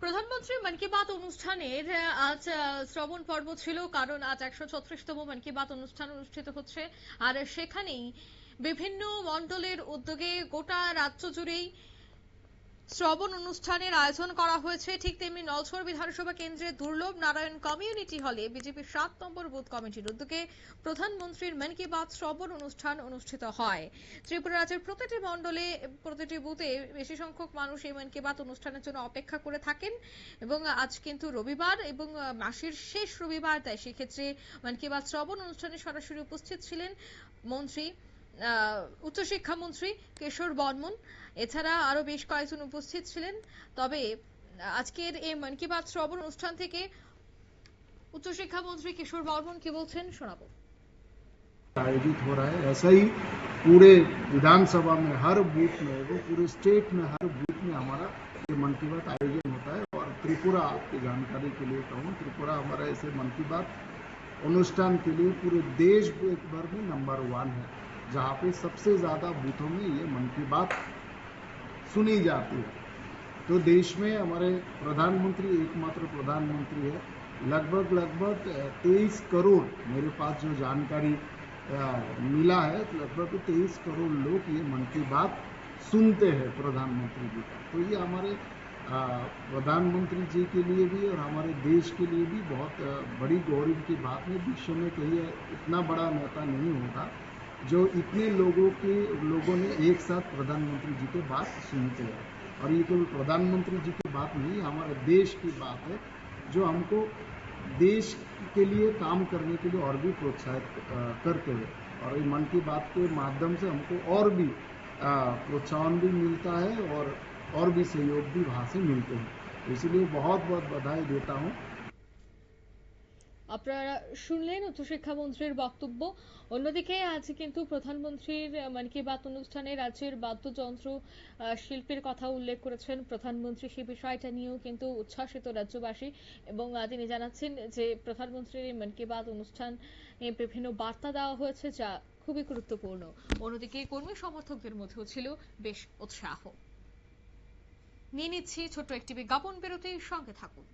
প্রধানমন্ত্রী মন কি বাত অনুষ্ঠানের আজ শ্রবণ পর্ব ছিল, কারণ আজ 136তম মন কি বাত অনুষ্ঠান অনুষ্ঠিত হচ্ছে। আর সেখানেই বিভিন্ন মণ্ডলের উদ্যোগে গোটা রাজ্য জুড়েই শ্রবণ অনুষ্ঠানের আয়োজন করা হয়েছে। ঠিক তেমনি নলছড় বিধানসভা কেন্দ্রের দুর্লভ নারায়ণ কমিউনিটি হলে বিজেপির 7 নম্বর বুথ কমিটির উদ্যোগে প্রধানমন্ত্রীর মন কি বাত শ্রবণ অনুষ্ঠান অনুষ্ঠিত হয়। ত্রিপুরা রাজ্যের প্রতিটি মণ্ডলে প্রতিটি বুথে বেশি সংখ্যক মানুষ এই মন কি বাত অনুষ্ঠানের জন্য অপেক্ষা করে থাকেন এবং আজ কিন্তু রবিবার এবং মাসের শেষ রবিবার, তাই সেক্ষেত্রে মন কি বাত শ্রবণ অনুষ্ঠানে সরাসরি উপস্থিত ছিলেন মন্ত্রী উচ্চশিক্ষামন্ত্রী কেশর বর্মন। এছাড়া আরো বেশ কয়েকজন উপস্থিত ছিলেন। তবে আজকের এই মন কি বাত শ্রবণ অনুষ্ঠান থেকে উচ্চশিক্ষামন্ত্রী কেশর বর্মন কি বলছেন শোনাবো। आयोजित हो रहा है, ऐसा ही पूरे विधानसभा में हर बूथ में, वो पूरे स्टेट में हर बूथ में हमारा ये मन की बात आयोजन होता है। और त्रिपुरा, आपकी जानकारी के लिए कहूँ, त्रिपुरा हमारा ऐसे मन की बात अनुष्ठान के लिए पूरे देश भर में नंबर 1 है, जहाँ पे सबसे ज़्यादा बूथों में ये मन की बात सुनी जाती है। तो देश में हमारे प्रधानमंत्री एकमात्र प्रधानमंत्री है। लगभग 23 करोड़, मेरे पास जो जानकारी मिला है, लगभग 23 करोड़ लोग ये मन की बात सुनते हैं प्रधानमंत्री जी का। तो ये हमारे प्रधानमंत्री जी के लिए भी और हमारे देश के लिए भी बहुत बड़ी गौरव की बात है। विश्व में कहीं इतना बड़ा नेता नहीं होगा जो इतने लोगों ने एक साथ प्रधानमंत्री जी की बात सुनते हैं। और ये केवल प्रधानमंत्री जी की बात नहीं, हमारे देश की बात है, जो हमको देश के लिए काम करने के लिए और भी प्रोत्साहित करते हैं। और ये मन की बात के माध्यम से हमको और भी प्रोत्साहन भी मिलता है और भी सहयोग भी वहाँ से मिलते हैं। इसलिए बहुत बहुत बधाई देता हूँ। আপনারা শুনলেন উচ্চশিক্ষামন্ত্রীর বক্তব্য। অন্যদিকে আজ কিন্তু প্রধানমন্ত্রীর মন কি বাত অনুষ্ঠানে রাজ্যের বাদ্যযন্ত্র শিল্পের কথা উল্লেখ করেছেন প্রধানমন্ত্রী। সেই বিষয়টা নিয়েও কিন্তু উচ্ছ্বাসিত রাজ্যবাসী এবং তিনি জানাচ্ছেন যে প্রধানমন্ত্রীর মন কি বাত অনুষ্ঠান বিভিন্ন বার্তা দেওয়া হয়েছে, যা খুবই গুরুত্বপূর্ণ। অন্যদিকে কর্মী সমর্থকদের মধ্যেও ছিল বেশ উৎসাহ। নিয়ে নিচ্ছি ছোট্ট একটি বিজ্ঞাপন বিরতি, সঙ্গে থাকুন।